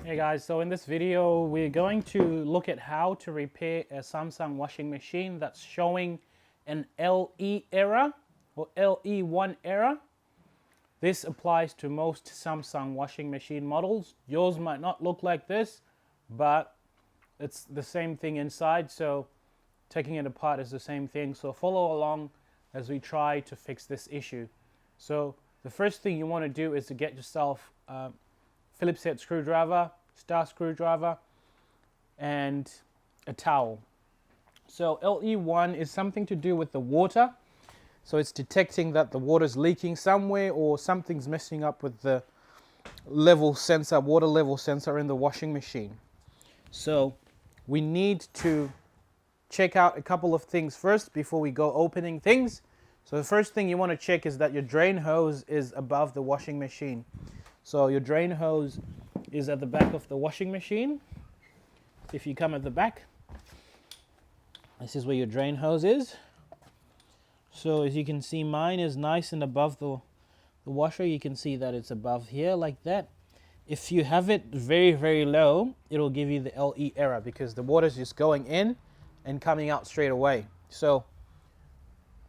Hey guys, so in this video we're going to look at how to repair a Samsung washing machine that's showing an LE error or LE1 error. This applies to most Samsung washing machine models. Yours might not look like this, but it's the same thing inside, so taking it apart is the same thing. So follow along as we try to fix this issue. So the first thing you want to do is to get yourself Phillips head screwdriver, star screwdriver, and a towel. So LE1 is something to do with the water. So it's detecting that the water's leaking somewhere or something's messing up with the level sensor, water level sensor in the washing machine. So we need to check out a couple of things first before we go opening things. So the first thing you want to check is that your drain hose is above the washing machine. So your drain hose is at the back of the washing machine. If you come at the back, this is where your drain hose is. So as you can see, mine is nice and above the washer. You can see that it's above here like that. If you have it very, very low, it'll give you the LE error because the water is just going in and coming out straight away. So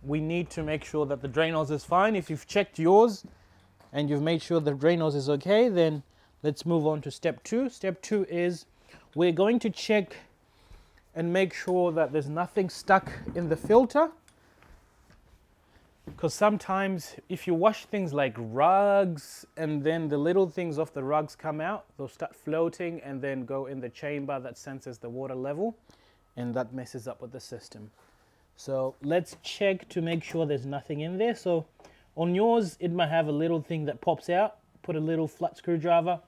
we need to make sure that the drain hose is fine. If you've checked yours and you've made sure the drain hose is okay, then let's move on to step 2. Step 2 is we're going to check and make sure that there's nothing stuck in the filter. Because sometimes if you wash things like rugs and then the little things off the rugs come out, they'll start floating and then go in the chamber that senses the water level, and that messes up with the system. So let's check to make sure there's nothing in there. So on yours, it might have a little thing that pops out. Put a little flat screwdriver,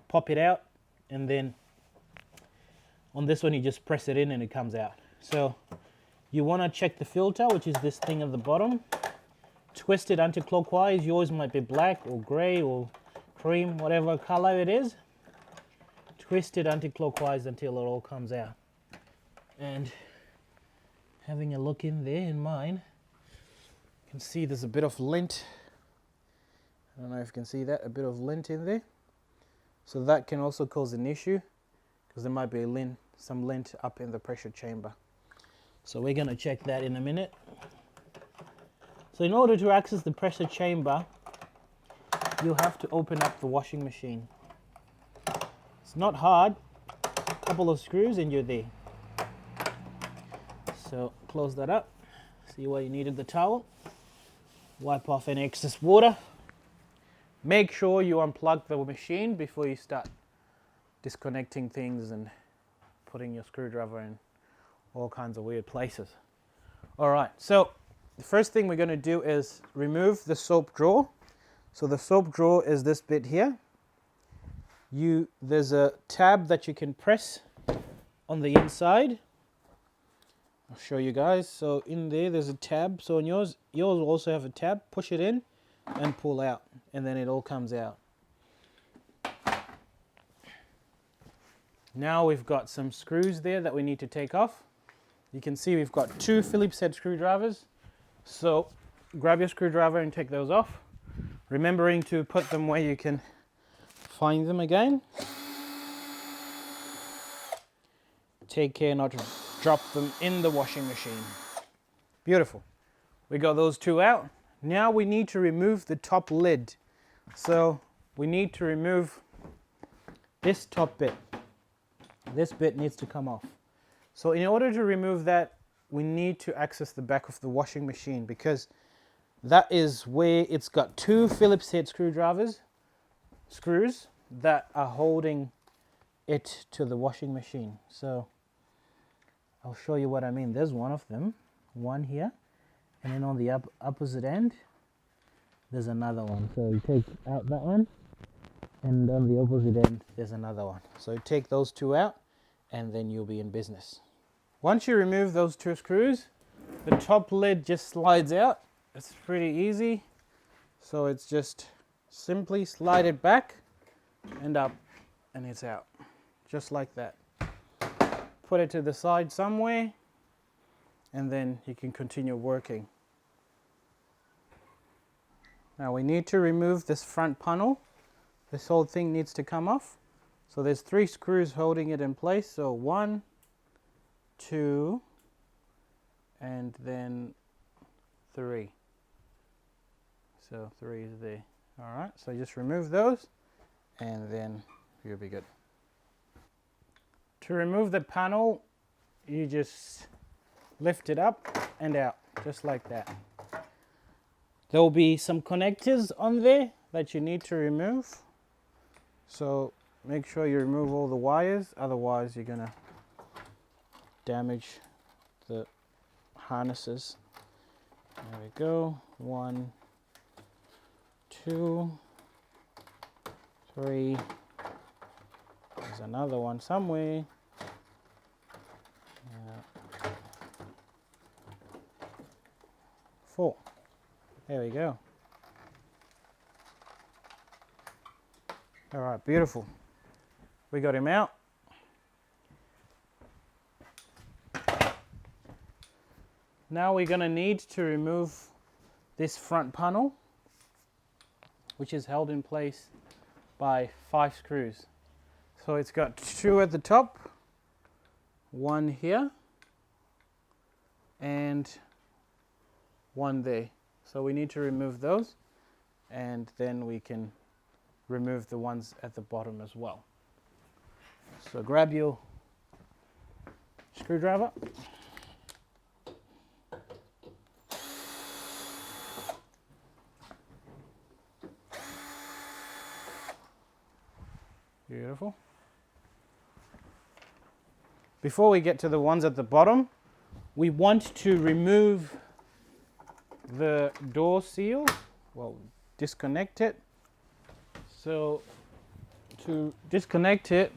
pop it out, and then on this one, you just press it in and it comes out. So you want to check the filter, which is this thing at the bottom. Twist it anti-clockwise. Yours might be black or gray or cream, whatever color it is. Twist it anti-clockwise until it all comes out. And having a look in there in mine, you can see there's a bit of lint. I don't know if you can see that, a bit of lint in there. So that can also cause an issue because there might be some lint up in the pressure chamber. So we're going to check that in a minute. So in order to access the pressure chamber, you'll have to open up the washing machine. It's not hard, a couple of screws and you're there. So close that up, see why you needed the towel, wipe off any excess water. Make sure you unplug the machine before you start disconnecting things and putting your screwdriver in all kinds of weird places. All right, so the first thing we're going to do is remove the soap drawer. So the soap drawer is this bit here. There's a tab that you can press on the inside. I'll show you guys. So in there's a tab. So on yours will also have a tab. Push it in and pull out, and then it all comes out. Now we've got some screws there that we need to take off. You can see we've got 2 Phillips head screwdrivers. So grab your screwdriver and take those off, remembering to put them where you can find them again. Take care not to drop them in the washing machine. Beautiful. We got those 2 out. Now we need to remove the top lid. So we need to remove this top bit. This bit needs to come off. So in order to remove that, we need to access the back of the washing machine because that is where it's got 2 Phillips head screws that are holding it to the washing machine. So I'll show you what I mean. There's one of them, one here, and then on the opposite end, there's another one. So you take out that one, and on the opposite end, there's another one. So you take those 2 out, and then you'll be in business. Once you remove those 2 screws, the top lid just slides out. It's pretty easy. So it's just simply slide it back and up, and it's out. Just like that. Put it to the side somewhere, and then you can continue working. Now we need to remove this front panel. This whole thing needs to come off. So there's 3 screws holding it in place. So 1, 2, and then 3. So 3 is there. All right, so just remove those and then you'll be good. To remove the panel, you just lift it up and out, just like that. There will be some connectors on there that you need to remove. So make sure you remove all the wires, otherwise you're gonna damage the harnesses. There we go. 1, 2, 3. There's another one somewhere. 4. There we go. All right, beautiful. We got him out. Now we're going to need to remove this front panel, which is held in place by 5 screws. So it's got 2 at the top, 1 here, and 1 there. So we need to remove those, and then we can remove the ones at the bottom as well. So grab your screwdriver. Beautiful. Before we get to the ones at the bottom, we want to remove the door seal. Well, disconnect it. So to disconnect it,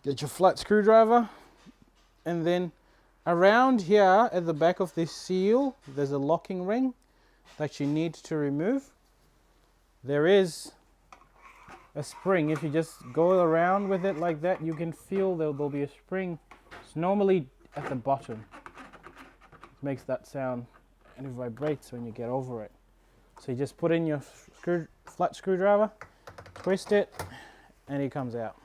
get your flat screwdriver, and then around here at the back of this seal, there's a locking ring that you need to remove. There is a spring. If you just go around with it like that, you can feel there'll be a spring. It's normally at the bottom. It makes that sound and it vibrates when you get over it. So you just put in your flat screwdriver, twist it, and it comes out.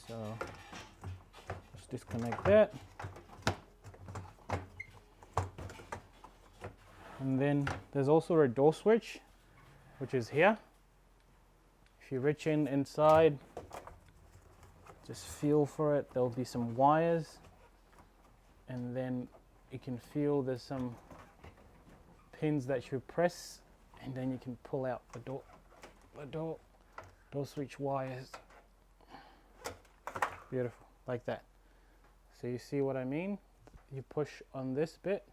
So just disconnect that. And then there's also a door switch, which is here. If you reach in inside, just feel for it. There'll be some wires, and then you can feel there's some pins that you press, and then you can pull out the door switch wires. Beautiful, like that. So you see what I mean? You push on this bit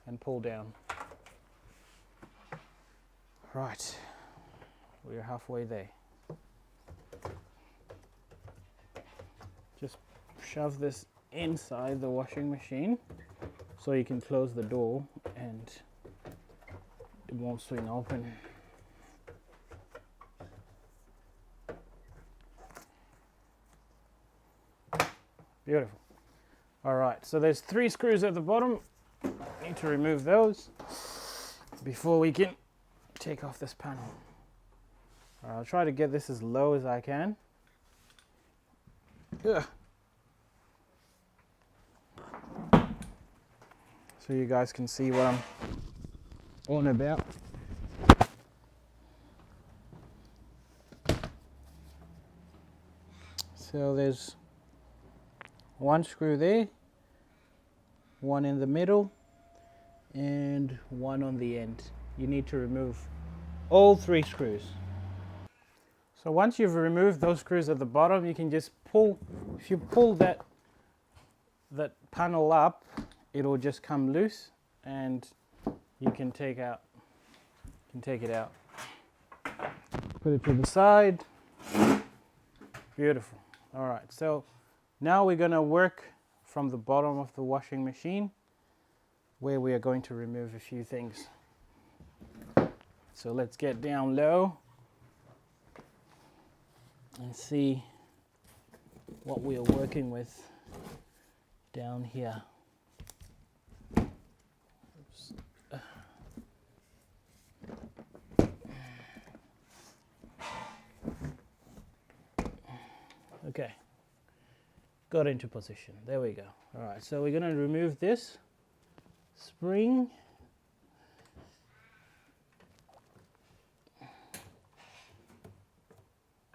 and pull down. Right, we're halfway there. Just shove this inside the washing machine so you can close the door and it won't swing open. Beautiful. All right, so there's 3 screws at the bottom. Need to remove those before we can take off this panel. All right, I'll try to get this as low as I can. Ugh. So you guys can see what I'm on about. So there's 1 screw there, 1 in the middle, and 1 on the end. You need to remove all 3 screws. So once you've removed those screws at the bottom, you can just pull. If you pull that panel up, it'll just come loose, and you can take it out. Put it to the side. Beautiful. All right. So now we're going to work from the bottom of the washing machine, where we are going to remove a few things. So let's get down low and see what we are working with down here. Oops. Okay, got into position. There we go. All right, so we're going to remove this spring.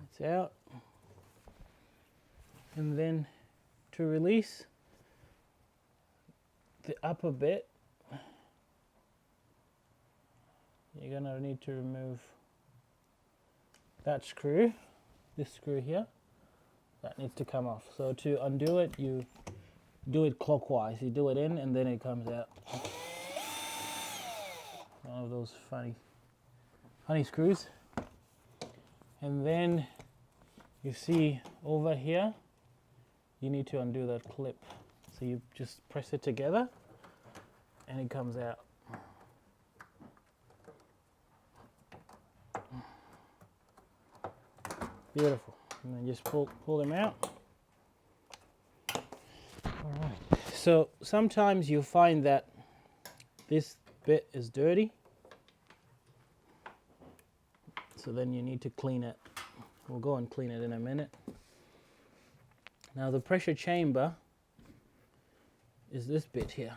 It's out. And then to release the upper bit, you're going to need to remove that screw, this screw here. That needs to come off. So to undo it, you do it clockwise. You do it in and then it comes out. One of those funny screws. And then you see over here, you need to undo that clip. So you just press it together and it comes out. Beautiful. And then just pull them out. All right. So sometimes you find that this bit is dirty. So then you need to clean it. We'll go and clean it in a minute. Now the pressure chamber is this bit here.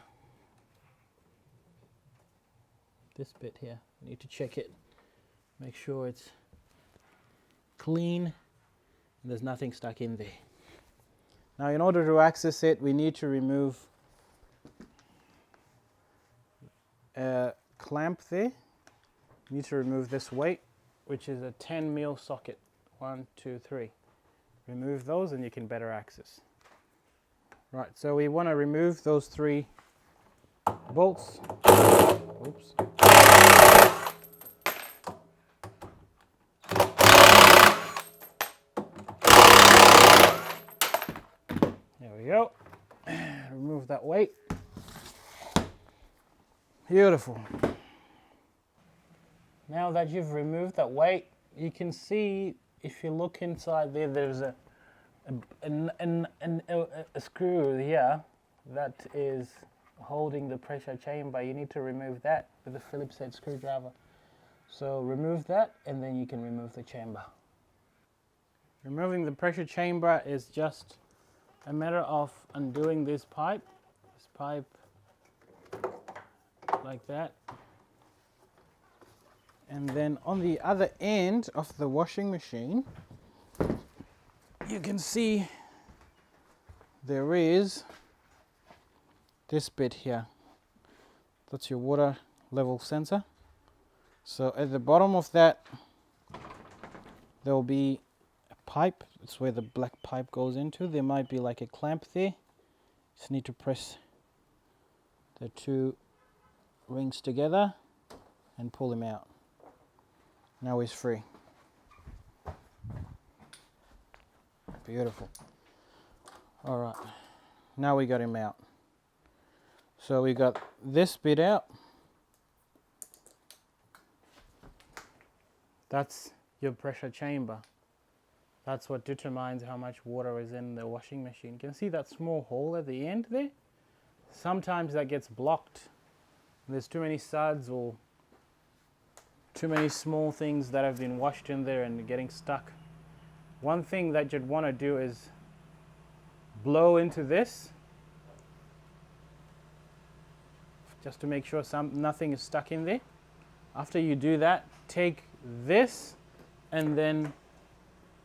This bit here. You need to check it. Make sure it's clean and there's nothing stuck in there. Now in order to access it, we need to remove a clamp there. We need to remove this weight, which is a 10mm socket. 1, 2, 3. Remove those and you can better access. Right, so we want to remove those 3 bolts. Oops. There we go. Remove that weight. Beautiful. Now that you've removed that weight, you can see if you look inside there, there's a screw here that is holding the pressure chamber. You need to remove that with a Phillips head screwdriver. So remove that and then you can remove the chamber. Removing the pressure chamber is just a matter of undoing this pipe like that. And then on the other end of the washing machine, you can see there is this bit here. That's your water level sensor. So at the bottom of that, there will be a pipe. That's where the black pipe goes into. There might be like a clamp there. Just need to press the 2 rings together and pull them out. Now he's free. Beautiful. All right, now we got him out. So we got this bit out. That's your pressure chamber. That's what determines how much water is in the washing machine. You can see that small hole at the end there? Sometimes that gets blocked. There's too many suds or too many small things that have been washed in there and getting stuck. One thing that you'd want to do is blow into this just to make sure nothing is stuck in there. After you do that, take this and then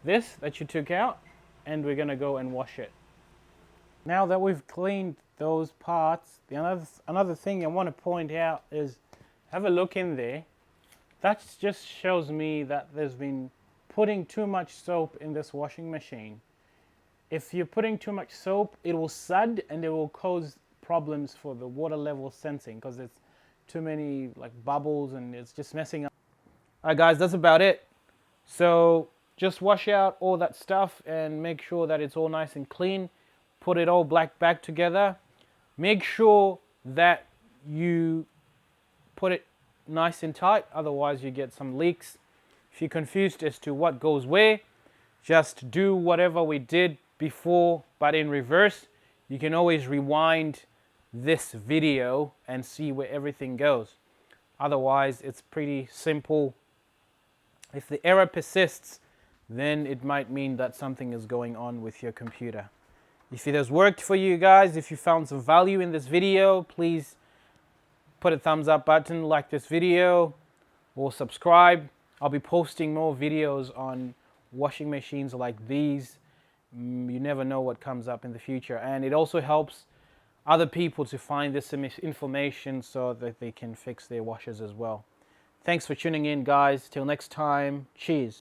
this that you took out and we're going to go and wash it. Now that we've cleaned those parts, another thing I want to point out is have a look in there. That just shows me that there's been putting too much soap in this washing machine. If you're putting too much soap, it will sud and it will cause problems for the water level sensing because there's too many like bubbles and it's just messing up. Alright guys, that's about it. So just wash out all that stuff and make sure that it's all nice and clean. Put it all back together. Make sure that you put it nice and tight, otherwise you get some leaks. If you're confused as to what goes where, just do whatever we did before but in reverse. You can always rewind this video and see where everything goes. Otherwise it's pretty simple. If the error persists, then it might mean that something is going on with your computer. If it has worked for you guys, if you found some value in this video, please put a thumbs up button, like this video, or subscribe. I'll be posting more videos on washing machines like these. You never know what comes up in the future, and it also helps other people to find this information so that they can fix their washers as well. Thanks for tuning in, guys. Till next time, cheers.